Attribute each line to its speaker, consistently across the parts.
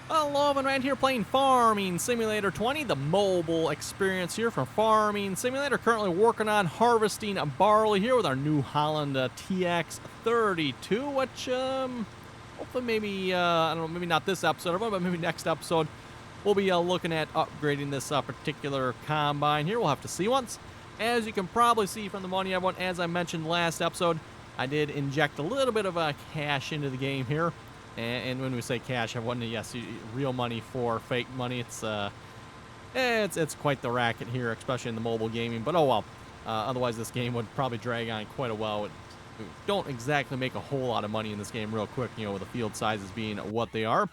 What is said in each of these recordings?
Speaker 1: Hello, everyone, here playing Farming Simulator 20, the mobile experience here from Farming Simulator. Currently working on harvesting barley here with our New Holland TX32, which, hopefully maybe, I don't know, maybe not this episode, but maybe next episode, we'll be looking at upgrading this particular combine here. We'll have to see once. As you can probably see from the money, everyone, as I mentioned last episode, I did inject a little bit of cash into the game here. And when we say cash, I want to, yes, real money for fake money. It's quite the racket here, especially in the mobile gaming. But oh well. Otherwise, this game would probably drag on quite a while. We don't exactly make a whole lot of money in this game real quick, you know, with the field sizes being what they are.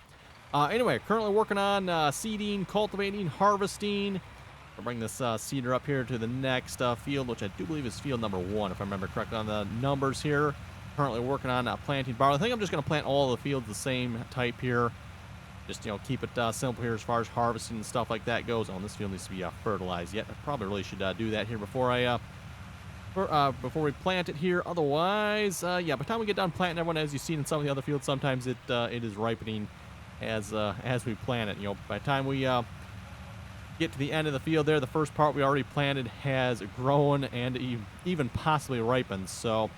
Speaker 1: Anyway, currently working on seeding, cultivating, harvesting. I'll bring this seeder up here to the next field, which I do believe is field number 1, if I remember correctly on the numbers here. Currently working on planting barley. I think I'm just going to plant all the fields the same type here. Just, you know, keep it simple here as far as harvesting and stuff like that goes. Oh, and this field needs to be fertilized yet. I probably really should do that here before we plant it here. Otherwise, yeah, by the time we get done planting, everyone, as you've seen in some of the other fields, sometimes it is ripening as we plant it. You know, by the time we get to the end of the field there, the first part we already planted has grown and even possibly ripened. So,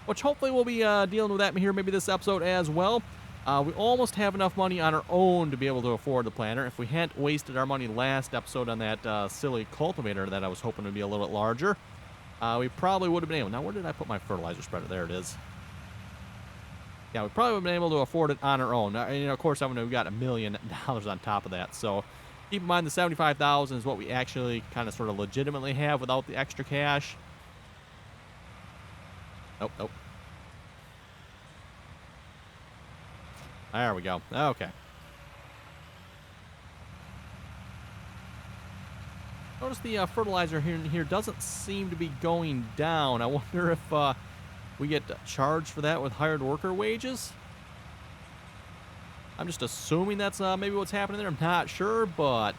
Speaker 1: which hopefully we'll be dealing with that here maybe this episode as well. We almost have enough money on our own to be able to afford the planter. If we hadn't wasted our money last episode on that silly cultivator that I was hoping to be a little bit larger, we probably would have been able. Now, where did I put my fertilizer spreader? There it is. Yeah, we probably would have been able to afford it on our own. And, you know, of course, we've got $1 million on top of that. So keep in mind the $75,000 is what we actually kind of sort of legitimately have without the extra cash. Nope, nope. There we go. Okay. Notice the fertilizer here doesn't seem to be going down. I wonder if we get charged for that with hired worker wages. I'm just assuming that's maybe what's happening there. I'm not sure, but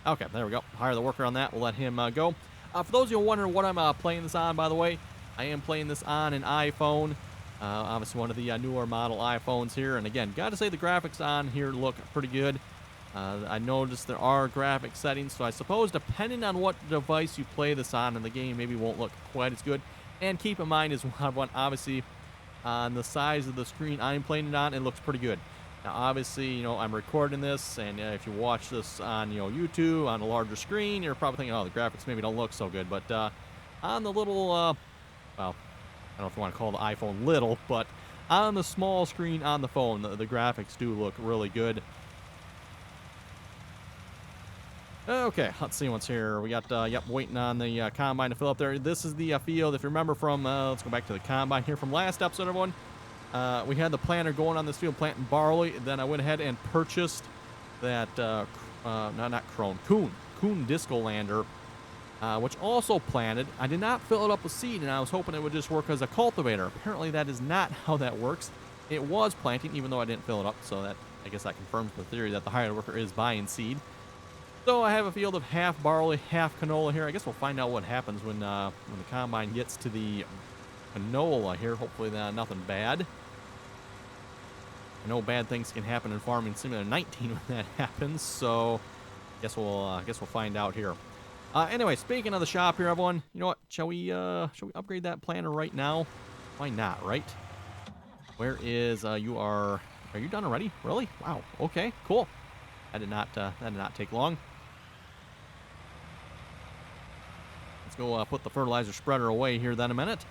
Speaker 1: okay, there we go. Hire the worker on that. We'll let him go. For those of you wondering what I'm playing this on, by the way, I am playing this on an iPhone. Obviously, one of the newer model iPhones here. And again, got to say the graphics on here look pretty good. I noticed there are graphic settings, so I suppose depending on what device you play this on in the game, maybe won't look quite as good. And keep in mind as well, obviously, on the size of the screen I'm playing it on, it looks pretty good. Now, obviously, you know, I'm recording this, and if you watch this on, you know, YouTube on a larger screen, you're probably thinking, oh, the graphics maybe don't look so good. But on the little, well, I don't know if you want to call the iPhone little, but on the small screen on the phone, the graphics do look really good. Okay, let's see what's here. We got, yep, waiting on the combine to fill up there. This is the field, if you remember from, let's go back to the combine here from last episode, everyone. We had the planter going on this field planting barley. Then I went ahead and purchased that, Coon Disco Lander, which also planted. I did not fill it up with seed, and I was hoping it would just work as a cultivator. Apparently, that is not how that works. It was planting, even though I didn't fill it up, so that, I guess that confirms the theory that the hired worker is buying seed. So I have a field of half barley, half canola here. I guess we'll find out what happens when the combine gets to the canola here. Hopefully, nothing bad. I know bad things can happen in Farming Simulator 19 when that happens, so guess we'll find out here. Anyway, speaking of the shop here, everyone, you know what? Shall we upgrade that planter right now? Why not, right? Where is you are you done already? Really? Wow. Okay, cool. That did not take long. Let's go put the fertilizer spreader away here then a minute.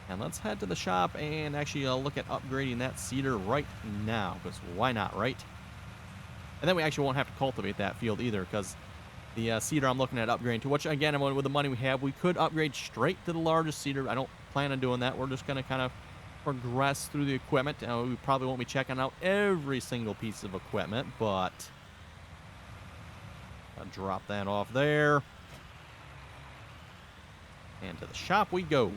Speaker 1: And let's head to the shop and actually look at upgrading that seeder right now. Because why not, right? And then we actually won't have to cultivate that field either, because the seeder I'm looking at upgrading to, which again, with the money we have, we could upgrade straight to the largest seeder. I don't plan on doing that. We're just going to kind of progress through the equipment. We probably won't be checking out every single piece of equipment, but I'll drop that off there. And to the shop we go.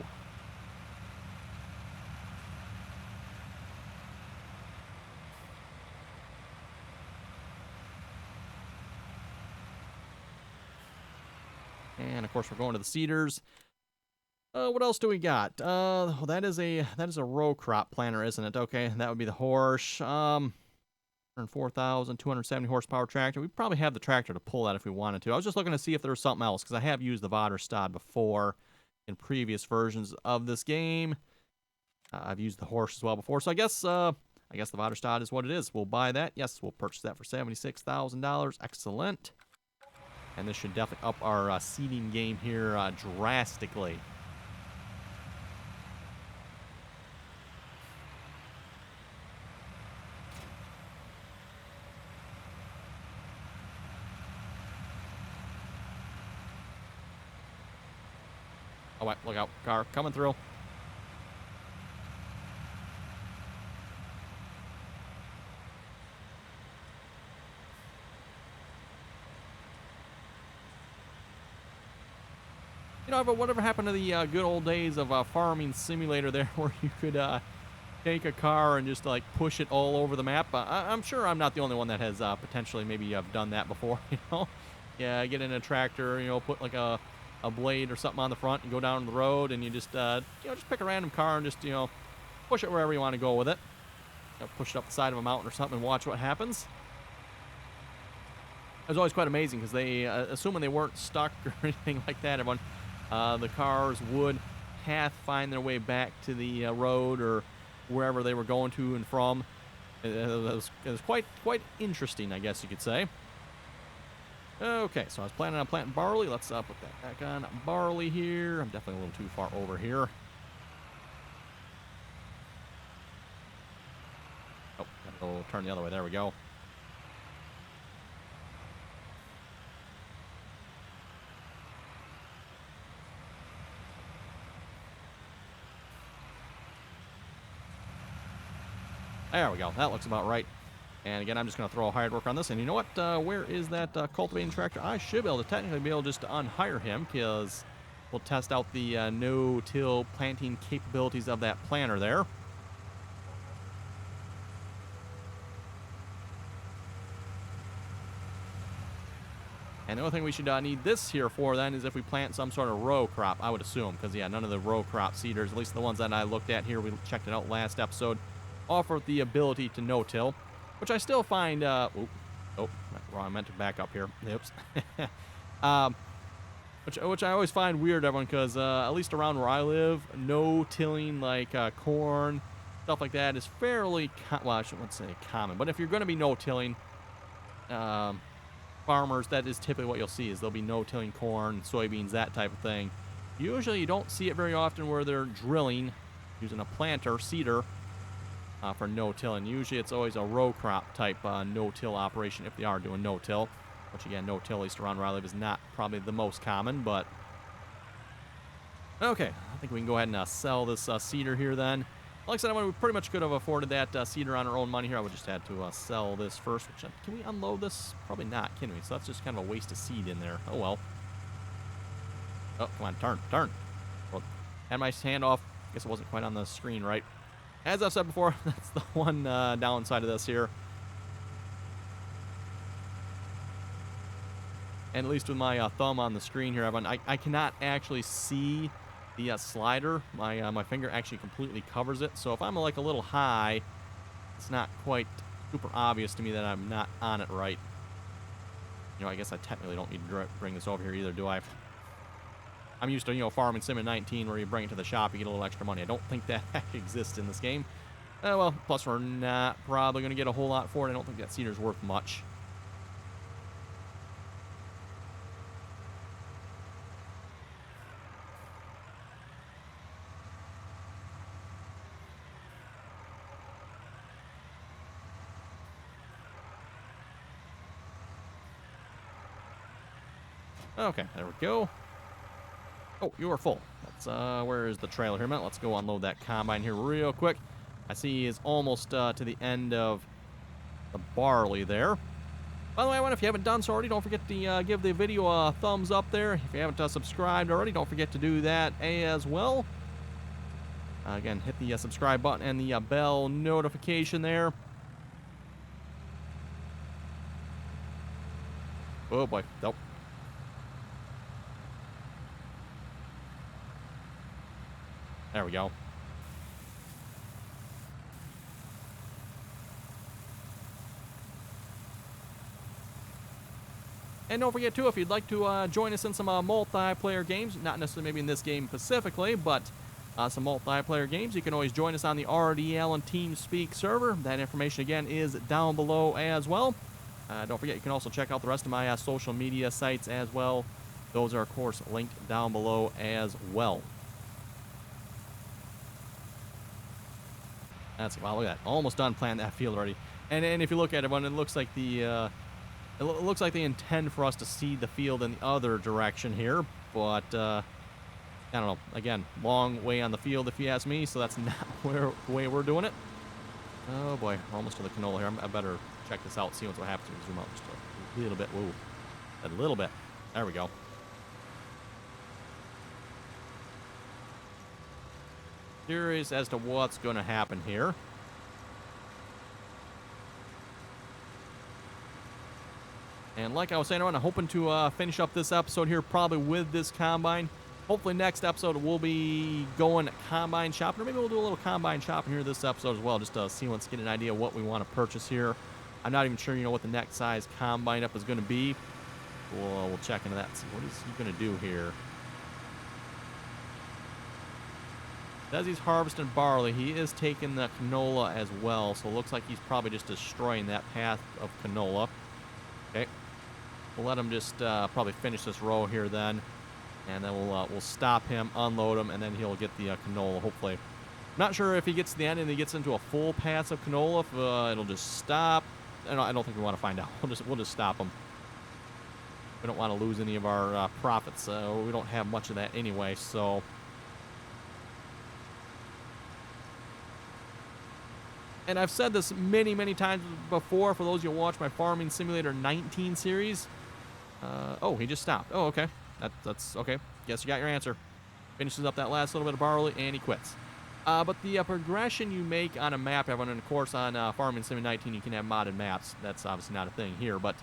Speaker 1: And, of course, we're going to the seeders. What else do we got? Well, that is a row crop planter, isn't it? Okay, that would be the horse. 4,270 horsepower tractor. We probably have the tractor to pull that if we wanted to. I was just looking to see if there was something else because I have used the Vaderstad before in previous versions of this game. I've used the horse as well before, so I guess the Vaderstad is what it is. We'll buy that. Yes, we'll purchase that for $76,000. Excellent. And this should definitely up our seeding game here drastically. Oh, wait, look out. Car coming through. You know, but whatever happened to the good old days of farming simulator there where you could take a car and just like push it all over the map? I'm sure I'm not the only one that has potentially maybe done that before, you know? Yeah, get in a tractor, you know, put like a blade or something on the front and go down the road and you just, you know, just pick a random car and just, you know, push it wherever you want to go with it. You know, push it up the side of a mountain or something and watch what happens. It was always quite amazing because they, assuming they weren't stuck or anything like that, everyone, the cars would half find their way back to the road or wherever they were going to and from. It was quite interesting, I guess you could say. Okay, so I was planning on planting barley. Let's put that back on barley here. I'm definitely a little too far over here. Oh, gotta go turn the other way. There we go. There we go. That looks about right. And again, I'm just going to throw a hired worker on this. And you know what? Where is that cultivating tractor? I should be able to technically be able just to unhire him because we'll test out the no-till planting capabilities of that planter there. And the only thing we should need this here for then is if we plant some sort of row crop, I would assume. Because, yeah, none of the row crop seeders, at least the ones that I looked at here, we checked it out last episode, offer the ability to no-till. Which I still find, wrong, I meant to back up here. Oops. Which I always find weird, everyone, because at least around where I live, no-tilling like corn, stuff like that is fairly, well, I shouldn't say common, but if you're going to be no-tilling, farmers, that is typically what you'll see, is they'll be no-tilling corn, soybeans, that type of thing. Usually you don't see it very often where they're drilling, using a planter, seeder, for no-tilling. Usually it's always a row crop type no-till operation if they are doing no-till. Which again, no-till, at least around where I live, is not probably the most common, but... Okay, I think we can go ahead and sell this seeder here then. Like I said, we pretty much could have afforded that seeder on our own money here. I would just had to sell this first. Which, can we unload this? Probably not, can we? So that's just kind of a waste of seed in there. Oh, well. Oh, come on, turn. Well, had my hand off. Guess it wasn't quite on the screen right. As I've said before, that's the one downside of this here. And at least with my thumb on the screen here, I cannot actually see the slider. My finger actually completely covers it. So if I'm like a little high, it's not quite super obvious to me that I'm not on it right. You know, I guess I technically don't need to bring this over here either, do I? I'm used to, you know, Farming Sim in 19 where you bring it to the shop, you get a little extra money. I don't think that exists in this game. Well, plus we're not probably going to get a whole lot for it. I don't think that seeder's worth much. Okay, there we go. Oh, you are full. Let's, where is the trailer here, man? Let's go unload that combine here real quick. I see he's almost to the end of the barley there. By the way, if you haven't done so already, don't forget to give the video a thumbs up there. If you haven't subscribed already, don't forget to do that as well. Again, hit the subscribe button and the bell notification there. Oh, boy. Nope. There we go. And don't forget, too, if you'd like to join us in some multiplayer games, not necessarily maybe in this game specifically, but some multiplayer games, you can always join us on the RDAllen TeamSpeak server. That information, again, is down below as well. Don't forget, you can also check out the rest of my social media sites as well. Those are, of course, linked down below as well. Wow, look at that. Almost done planting that field already. And if you look at it, it looks like it looks like they intend for us to seed the field in the other direction here, but I don't know. Again, long way on the field if you ask me, so that's not the way we're doing it. Oh boy, we're almost to the canola here. I better check this out, see what happens when we zoom out just a little bit. Whoa, a little bit. There we go. Curious as to what's going to happen here. And like I was saying, I'm hoping to finish up this episode here probably with this combine. Hopefully next episode we'll be going combine shopping, or maybe we'll do a little combine shopping here this episode as well, just to see, let's get an idea of what we want to purchase here. I'm not even sure, what the next size combine up is going to be. We'll check into that and see what is he going to do here. As he's harvesting barley, he is taking the canola as well, so it looks like he's probably just destroying that path of canola. Okay, we'll let him just probably finish this row here then, and then we'll stop him, unload him, and then he'll get the canola, hopefully. I'm not sure if he gets to the end and he gets into a full pass of canola, if it'll just stop. I don't think we want to find out. We'll just stop him. We don't want to lose any of our profits. We don't have much of that anyway, so... And I've said this many, many times before for those who watch my Farming Simulator 19 series. Oh, he just stopped. Oh, okay. That's okay. Guess you got your answer. Finishes up that last little bit of barley, and he quits. But the progression you make on a map, everyone, and of course on Farming Sim 19, you can have modded maps. That's obviously not a thing here, but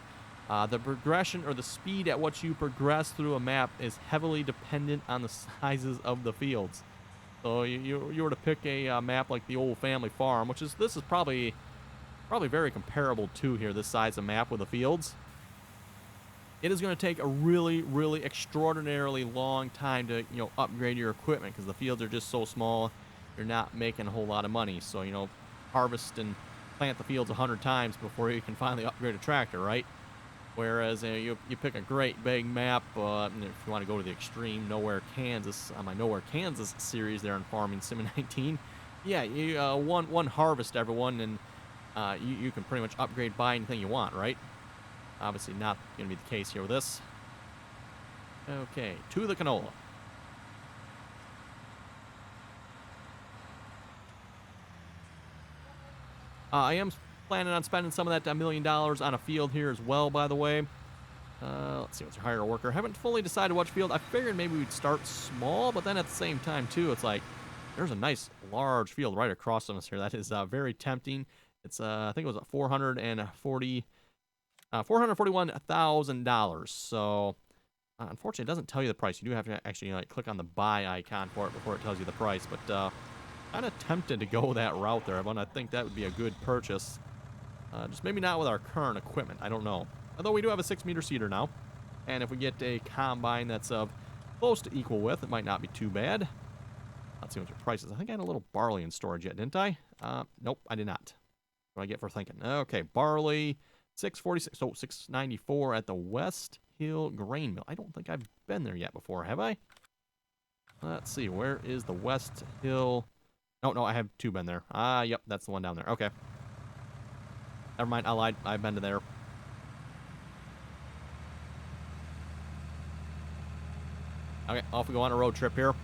Speaker 1: the progression or the speed at which you progress through a map is heavily dependent on the sizes of the fields. So you were to pick a map like the old family farm, which is this is probably very comparable to here, this size of map with the fields. It is going to take a really, really extraordinarily long time to upgrade your equipment because the fields are just so small. You're not making a whole lot of money. So harvest and plant the fields 100 times before you can finally upgrade a tractor, right? Whereas you pick a great big map, and if you want to go to the extreme, Nowhere, Kansas, on my Nowhere, Kansas series there in Farming Sim 19, yeah, you one harvest, everyone, and you can pretty much upgrade, buy anything you want, right? Obviously not going to be the case here with this. Okay, to the canola. I am planning on spending some of that $1 million on a field here as well, by the way. Let's see, what's your hire a worker? Haven't fully decided which field. I figured maybe we'd start small, but then at the same time, too, it's like there's a nice large field right across from us here. That is very tempting. It's, I think it was $441,000. So, unfortunately, it doesn't tell you the price. You do have to actually click on the buy icon for it before it tells you the price. But kind of tempted to go that route there. I think that would be a good purchase. Just maybe not with our current equipment. I don't know. Although we do have a 6-meter seeder now. And if we get a combine that's of close to equal width, it might not be too bad. Let's see what your price is. I think I had a little barley in storage yet, didn't I? Nope, I did not. What do I get for thinking? Okay, barley, $6.46. So $6.94 at the West Hill Grain Mill. I don't think I've been there yet before, have I? Let's see. Where is the West Hill? No, I have two been there. Yep, that's the one down there. Okay. Never mind, I lied. I've been to there. Okay, off we go on a road trip here.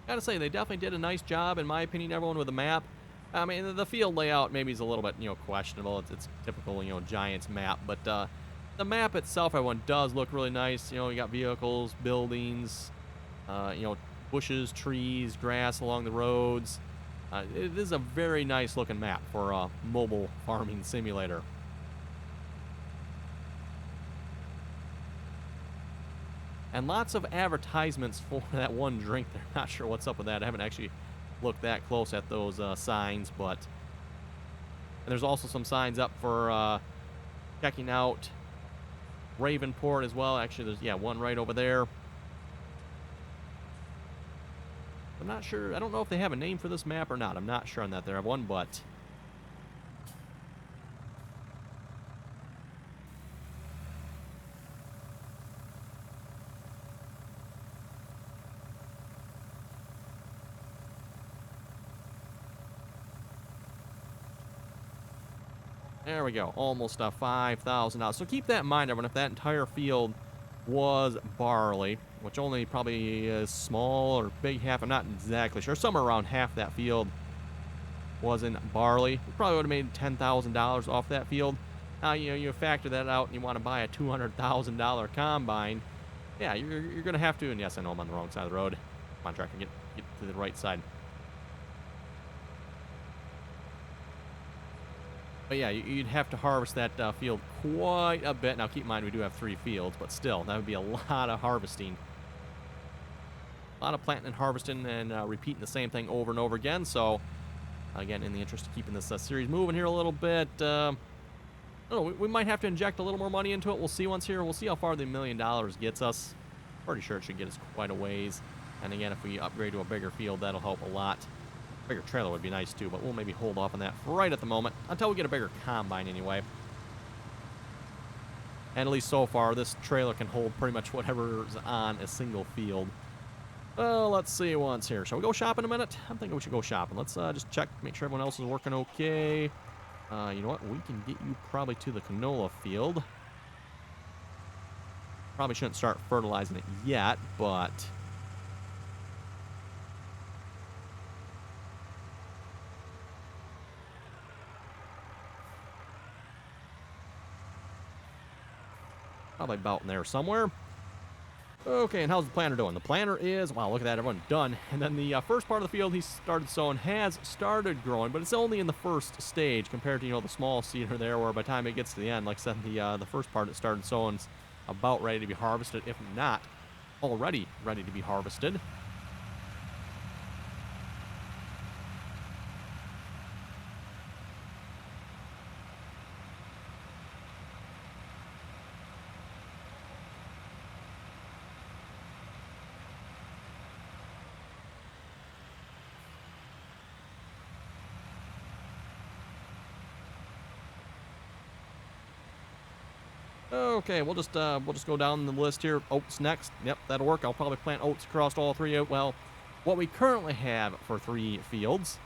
Speaker 1: Gotta say, they definitely did a nice job, in my opinion, everyone, with the map. I mean, the field layout maybe is a little bit, questionable. It's typical, Giants map. But the map itself, everyone, does look really nice. You got vehicles, buildings, bushes, trees, grass along the roads. It is a very nice looking map for a mobile farming simulator. And lots of advertisements for that one drink there. Not sure what's up with that. I haven't actually looked that close at those signs, but... And there's also some signs up for checking out Ravenport as well. Actually, there's, yeah, one right over there. I'm not sure. I don't know if they have a name for this map or not. I'm not sure on that. There have one, but... There we go. Almost $5,000. So keep that in mind, everyone. If that entire field was barley, which only probably is small or big half, I'm not exactly sure. Somewhere around half that field wasn't barley. We probably would have made $10,000 off that field. Now, you know, you factor that out and you want to buy a $200,000 combine. Yeah, you're going to have to. And yes, I know I'm on the wrong side of the road. Come on, tractor, get to the right side. But yeah, you'd have to harvest that field quite a bit. Now, keep in mind, we do have 3 fields, but still, that would be a lot of harvesting. A lot of planting and harvesting and repeating the same thing over and over again. So, again, in the interest of keeping this series moving here a little bit, I don't know, we might have to inject a little more money into it. We'll see once here. We'll see how far the $1 million gets us. Pretty sure it should get us quite a ways. And again, if we upgrade to a bigger field, that'll help a lot. Bigger trailer would be nice too, but we'll maybe hold off on that right at the moment until we get a bigger combine anyway. And at least so far, this trailer can hold pretty much whatever's on a single field. Well, let's see once here. Shall we go shopping a minute? I'm thinking we should go shopping. Let's just check, make sure everyone else is working okay. You know what? We can get you probably to the canola field. Probably shouldn't start fertilizing it yet, but... Probably about in there somewhere. Okay, and how's the planter doing? The planter is, wow, look at that, everyone done. And then the first part of the field he started sowing has started growing, but it's only in the first stage compared to, you know, the small seeder there, where by the time it gets to the end, like I said, the first part it started sowing's about ready to be harvested, if not already ready to be harvested. Okay, we'll just go down the list here. Oats next. Yep, that'll work. I'll probably plant oats across all 3. Well, what we currently have for 3 fields.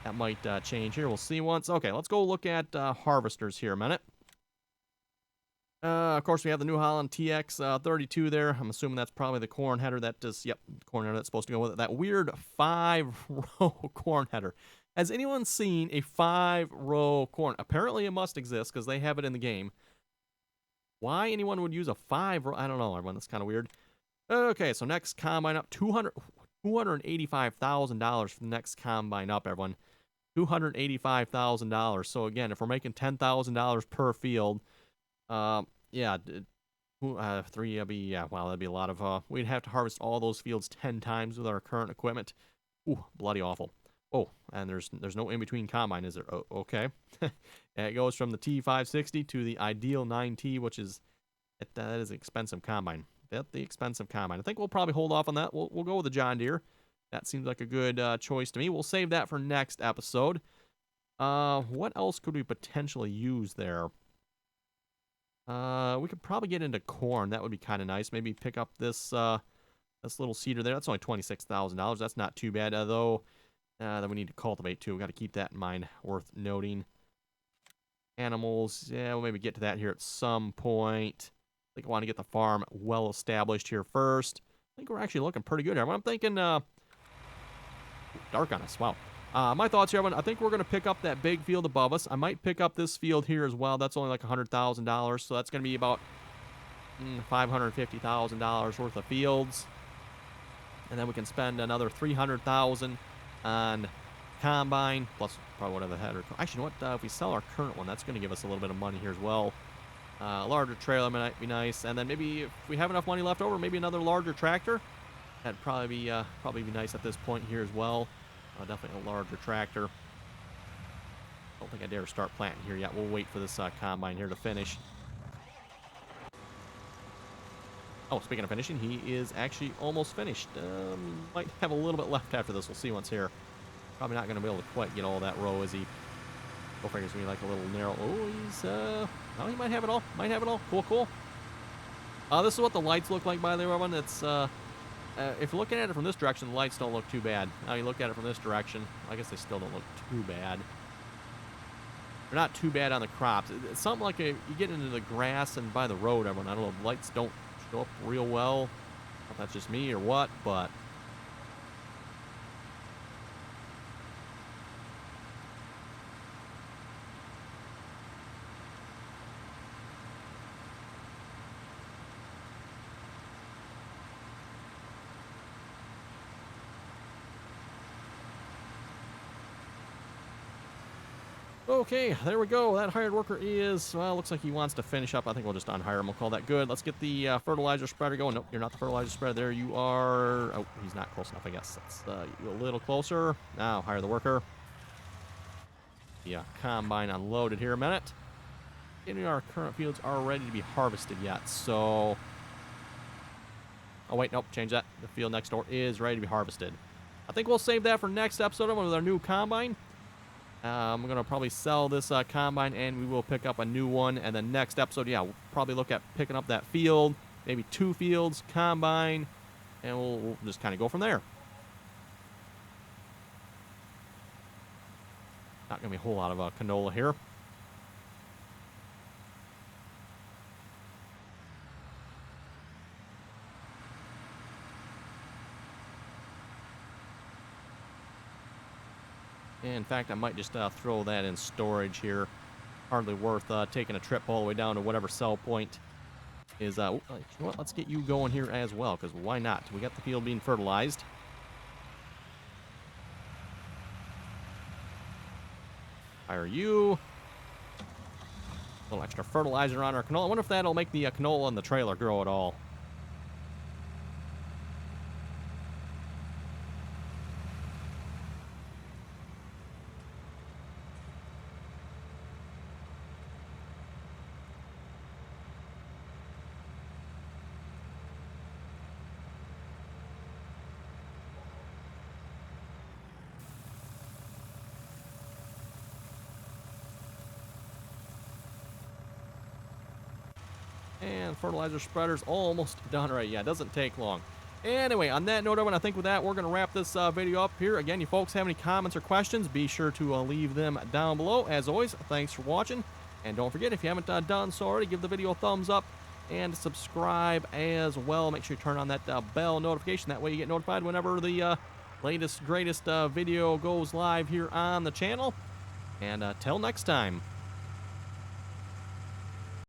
Speaker 1: That might change here. We'll see once. Okay, let's go look at harvesters here a minute. Of course, we have the New Holland TX 32 there. I'm assuming that's probably the corn header that does, yep, corn header that's supposed to go with it. That weird 5-row corn header. Has anyone seen a 5-row corn? Apparently it must exist because they have it in the game. Why anyone would use a 5-row? I don't know, everyone. That's kind of weird. Okay, so next combine up, $285,000 for the next combine up, everyone. $285,000. So again, if we're making $10,000 per field, yeah, 3 that'd be, yeah, wow, that'd be a lot of, we'd have to harvest all those fields 10 times with our current equipment. Ooh, bloody awful. Oh, and there's no in-between combine, is there? Oh, okay. It goes from the T560 to the Ideal 9T, which is, that is an expensive combine. Bet the expensive combine. I think we'll probably hold off on that. We'll go with the John Deere. That seems like a good choice to me. We'll save that for next episode. What else could we potentially use there? We could probably get into corn. That would be kind of nice. Maybe pick up this this little seeder there. That's only $26,000. That's not too bad, though. That we need to cultivate too. We got to keep that in mind. Worth noting. Animals, yeah, we'll maybe get to that here at some point. I think I want to get the farm well established here first. I think we're actually looking pretty good here. I'm thinking, dark on us, wow. My thoughts here, everyone, I think we're going to pick up that big field above us. I might pick up this field here as well. That's only like $100,000, so that's going to be about $550,000 worth of fields. And then we can spend another $300,000 on combine, plus probably whatever the header. Actually, you know what? If we sell our current one, that's going to give us a little bit of money here as well. Larger trailer might be nice, and then maybe if we have enough money left over, maybe another larger tractor. That'd probably be nice at this point here as well. Definitely a larger tractor. Don't think I dare start planting here yet. We'll wait for this combine here to finish. Oh, speaking of finishing, he is actually almost finished. Might have a little bit left after this. We'll see once here. Probably not going to be able to quite get all that row, is he? Go figure, it's going to be like a little narrow. Oh, he's, oh, he might have it all. Might have it all. Cool, cool. This is what the lights look like, by the way, everyone. It's, if you're looking at it from this direction, the lights don't look too bad. Now you look at it from this direction, I guess they still don't look too bad. They're not too bad on the crops. It's something like you get into the grass and by the road, everyone. I don't know, the lights don't show up real well. I don't know if that's just me or what, but... Okay, there we go. That hired worker is, well, looks like he wants to finish up. I think we'll just unhire him. We'll call that good. Let's get the fertilizer spreader going. Nope, you're not the fertilizer spreader. There you are. Oh, he's not close enough, I guess. Let's you a little closer. Now, hire the worker. Yeah, combine unloaded here a minute. Any of our current fields are ready to be harvested yet, so... Oh, wait, nope, change that. The field next door is ready to be harvested. I think we'll save that for next episode with our new combine. I'm going to probably sell this combine, and we will pick up a new one. And the next episode, yeah, we'll probably look at picking up that field, maybe 2 fields, combine, and we'll just kind of go from there. Not going to be a whole lot of canola here. In fact, I might just throw that in storage here. Hardly worth taking a trip all the way down to whatever sell point is. You know what? Let's get you going here as well, because why not? We got the field being fertilized. Hire you. A little extra fertilizer on our canola. I wonder if that'll make the canola in the trailer grow at all. And fertilizer spreader's almost done right. Yeah, it doesn't take long. Anyway, on that note, everyone, I think with that, we're going to wrap this video up here. Again, you folks have any comments or questions, be sure to leave them down below. As always, thanks for watching. And don't forget, if you haven't done so already, give the video a thumbs up and subscribe as well. Make sure you turn on that bell notification. That way you get notified whenever the latest, greatest video goes live here on the channel. And till next time.